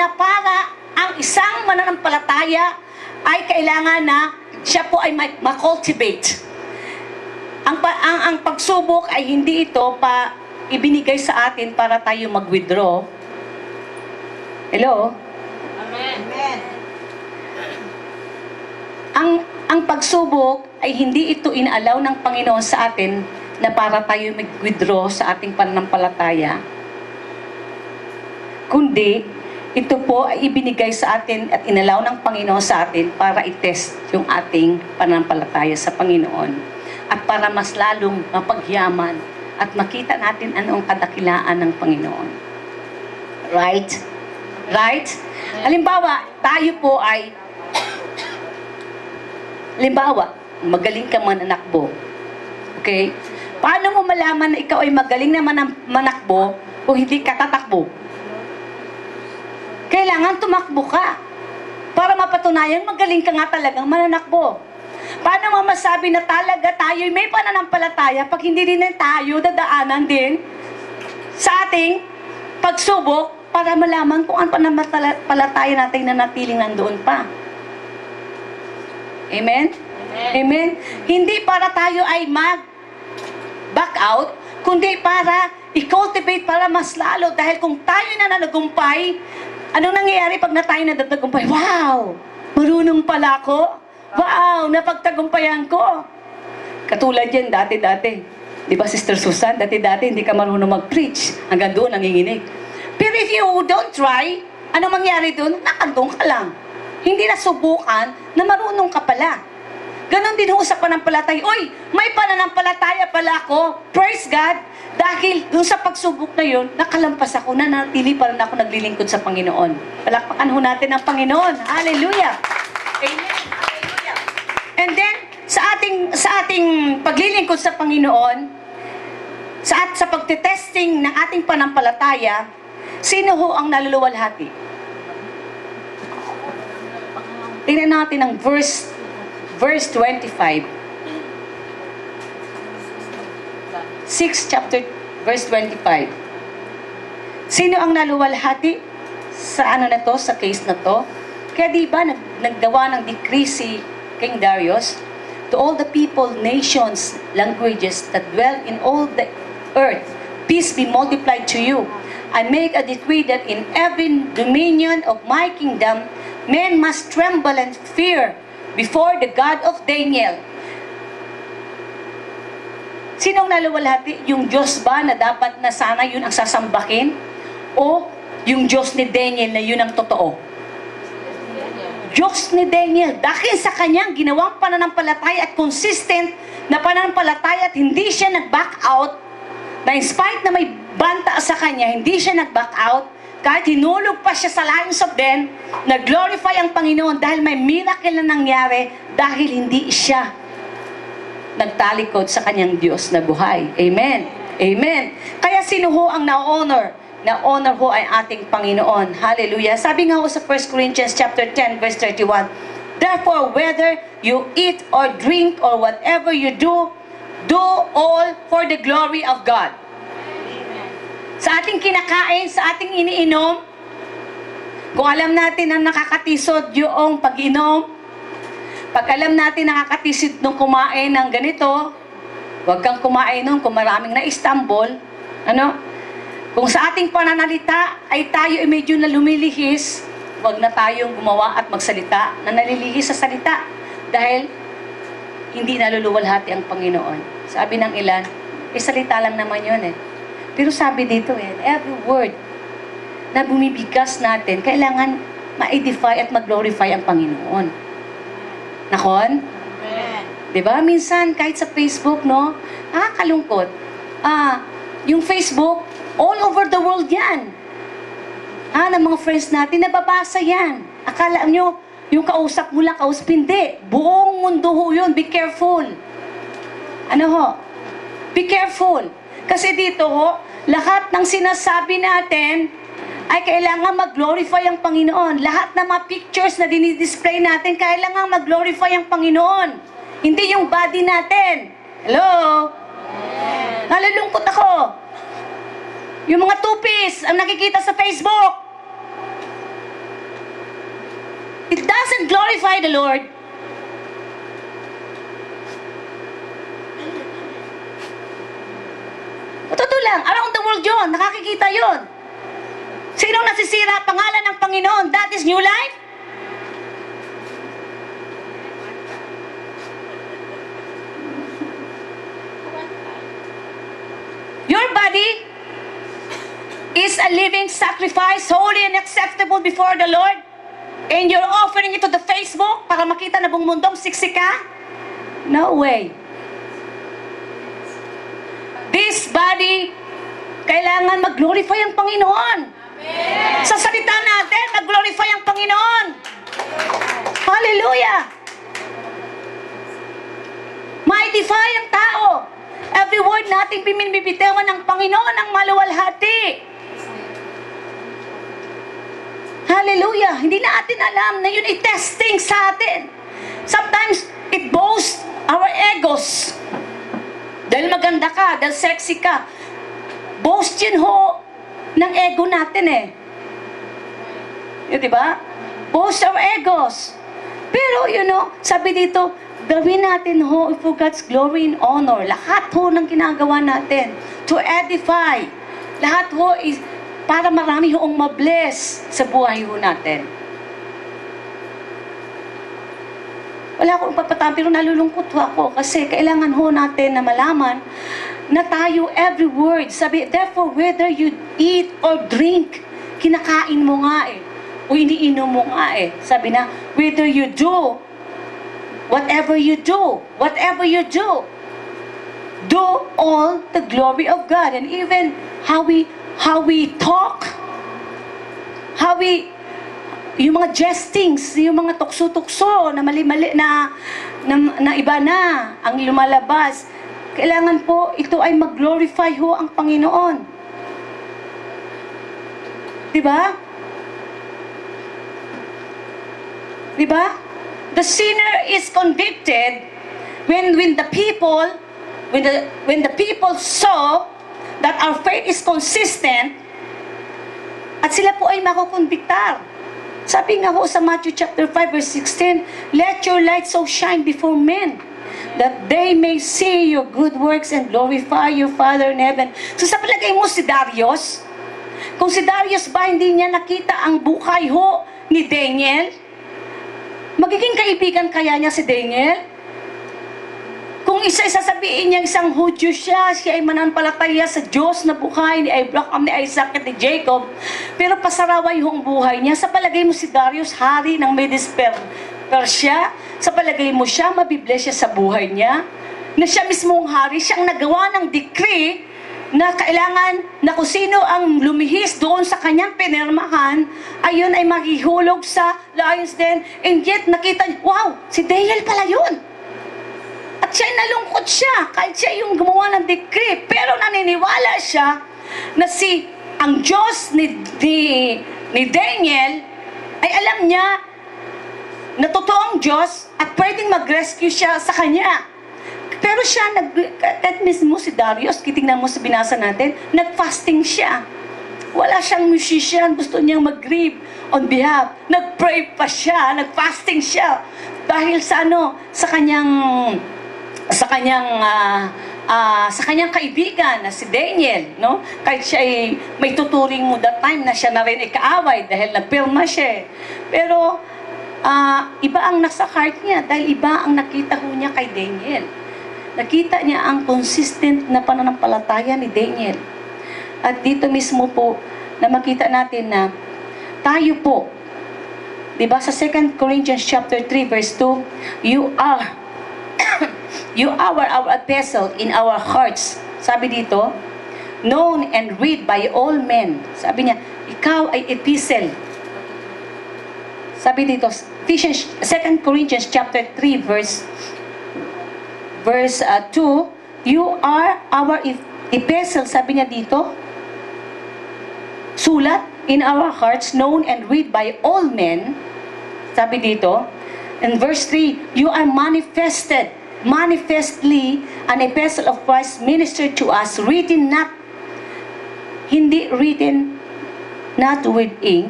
na para ang isang mananampalataya ay kailangan na siya po ay ma-cultivate. Ang pagsubok ay hindi ito pa ibinigay sa atin para tayo mag-withdraw. Hello? Amen. Ang pagsubok ay hindi ito inaalaw ng Panginoon sa atin na para tayo mag-withdraw sa ating pananampalataya. Kundi, ito po ay ibinigay sa atin at inalaw ng Panginoon sa atin para i-test yung ating pananampalataya sa Panginoon. At para mas lalong mapagyaman at makita natin anong kadakilaan ng Panginoon. Right? Right? Halimbawa, tayo po ay magaling ka mananakbo. Okay? Paano mo malaman na ikaw ay magaling na manakbo kung hindi ka tatakbo? Kailangan tumakbo ka para mapatunayan magaling ka nga talagang mananakbo. Paano mo masabi na talaga tayo may pananampalataya pag hindi din tayo dadaanan din sa ating pagsubok para malaman kung ang pananampalataya natin na natiling nandoon pa? Amen? Amen? Hindi para tayo ay mag-back out, kundi para i-cultivate para mas lalo. Dahil kung tayo na nanagumpay, anong nangyayari pag na tayo natagumpay? Wow! Marunong pala ako. Wow! Napagtagumpayan ko. Katulad yan, dati-dati. Di ba, Sister Susan? Dati-dati, hindi ka marunong mag-preach. Hanggang doon, nanginginig. Pero if you don't try, anong mangyari doon? Nakandong ka lang. Hindi nasubukan na marunong ka pala. Ganon din ho sa pananampalataya. Uy, may pananampalataya pala ako. Praise God. Dahil dun sa pagsubok na yun, nakalampas ako, nanatili pa rin ako naglilingkod sa Panginoon. Palakpakan ho natin ang Panginoon. Hallelujah. Amen. Hallelujah. And then, sa ating paglilingkod sa Panginoon, sa pagtitesting ng ating pananampalataya, sino ho ang naluluwalhati? Tingnan natin ang verse 25. 6 chapter verse 25. Sino ang naluwalhati sa na to, sa case na to? Kaya di ba naggawa ng decree si King Darius to all the people, nations, languages that dwell in all the earth, peace be multiplied to you. I make a decree that in every dominion of my kingdom men must tremble and fear before the God of Daniel. Sinong naluwalhati? Yung Diyos ba na dapat na sana yun ang sasambahin? O yung Diyos ni Daniel na yun ang totoo? Diyos ni Daniel. Dahil sa kanyang ginawang pananampalataya at consistent na pananampalataya at hindi siya nag-back out, na in spite na may banta sa kanya, hindi siya nag-back out, kahit hinulog pa siya sa lions of den, nag-glorify ang Panginoon dahil may miracle na nangyari dahil hindi siya nagtalikod sa kanyang Diyos na buhay. Amen. Amen. Kaya sino ho ang na-honor? Na-honor ho ay ating Panginoon. Hallelujah. Sabi nga ho sa 1 Corinthians chapter 10 verse 31, therefore, whether you eat or drink or whatever you do, do all for the glory of God. Sa ating kinakain, sa ating iniinom, kung alam natin na nakakatisod yung pag-inom, pag alam natin nakakatisod nung kumain ng ganito, huwag kang kumain nun kung maraming na-Istanbul. Ano? Kung sa ating pananalita ay tayo ay medyo na lumilihis, huwag na tayong gumawa at magsalita na nalilihis sa salita. Dahil hindi naluluwalhati ang Panginoon. Sabi ng ilan, salita lang naman yun eh. Pero sabi dito every word na bumibigas natin, kailangan ma-edify at mag-glorify ang Panginoon. Nakon? Amen. Diba? Minsan, kahit sa Facebook, no? Nakakalungkot. Yung Facebook, all over the world yan. Ng mga friends natin, nababasa yan. Akala nyo, yung kausap mo lang, kausap hindi. Buong mundo ho yun. Be careful. Ano ho? Be careful. Kasi dito ho, lahat ng sinasabi natin ay kailangan mag-glorify ang Panginoon. Lahat ng mga pictures na dinidisplay natin, kailangan mag-glorify ang Panginoon. Hindi yung body natin. Hello? Nalulungkot ako. Yung mga two-piece ang nakikita sa Facebook. It doesn't glorify the Lord. Totoo lang, around the world yun, nakakikita yun. Sinong nasisira pangalan ng Panginoon? That is New Life? Your body is a living sacrifice, holy and acceptable before the Lord. And you're offering it to the Facebook para makita na buong mundong siksi ka? No way. This body, kailangan mag-glorify ang Panginoon. Amen. Sa salita natin, mag-glorify ang Panginoon. Hallelujah. Ma-edify ang tao. Every word natin bibitawan ng Panginoon ang maluwalhati. Hallelujah. Hindi natin alam na yun i-testing sa atin. Sometimes, it boasts our egos. Dahil maganda ka, dahil sexy ka. Boast yun ho ng ego natin eh. Yun, diba? Boast our egos. Pero, sabi dito, gawin natin ho for God's glory and honor. Lahat ho ng ginagawa natin to edify. Lahat ho is para marami hoong mabless sa buhay ho natin. Wala akong papatama, pero nalulungkot ho ako kasi kailangan ho natin na malaman na tayo every word. Sabi, therefore, whether you eat or drink, kinakain mo nga eh. O iniinom mo nga eh. Sabi na, whether you do, whatever you do, do all the glory of God. And even how we talk, yung mga jestings, yung mga tukso-tukso na mali-mali na iba na ang lumalabas. Kailangan po ito ay mag-glorify ho ang Panginoon. Diba? Diba? The sinner is convicted when the people saw that our faith is consistent at sila po ay makukonbiktar. Sabi nga ho sa Matthew chapter 5 verse 16, let your light so shine before men that they may see your good works and glorify your Father in heaven. So sa palagay mo si Darius, kung si Darius ba hindi niya nakita ang buhay ho ni Daniel, magiging kaibigan kaya niya si Daniel? Kung isasabihin niya isang Hudyo siya ay mananampalataya sa Diyos na buhay ni Abraham, ni Isaac at ni Jacob, pero pasaraway yung buhay niya, sa palagay mo si Darius, hari ng Medes Persia, sa palagay mo siya, mabibless siya sa buhay niya, na siya mismong hari, siyang nagawa ng decree na kailangan na kung sino ang lumihis doon sa kanyang pinirmahan, ayun ay maghihulog sa lion's den, and yet nakita niya, wow, si Daniel pala yun. At siya nalungkot siya, kahit siya yung gumawa ng decree, pero naniniwala siya na ang Diyos ni Daniel ay alam niya na totoong Diyos at pwedeng mag-rescue siya sa kanya. Pero siya, kahit mismo si Darius, kitingnan mo sa binasa natin, nag-fasting siya. Wala siyang musician, gusto niyang mag-grieve on behalf. Nag-pray pa siya, nag-fasting siya. Dahil sa kanyang kaibigan na si Daniel, no? Kahit siya ay may tuturing mo that time na siya na rin ay kaaway dahil nagpirma siya. Pero, iba ang nasa heart niya dahil iba ang nakita ho niya kay Daniel. Nakita niya ang consistent na pananampalataya ni Daniel. At dito mismo po, na makita natin na tayo po, diba sa 2 Corinthians chapter 3 verse 2, you are our epistle in our hearts. Sabi dito, known and read by all men. Sabi niya, ikaw ay epistle. Sabi dito, 2 Corinthians chapter 3 verse 2, you are our epistle. Sabi niya dito, sulat in our hearts, known and read by all men. Sabi dito, in verse 3, you are manifestly an epistle of Christ ministered to us, hindi written not with ink,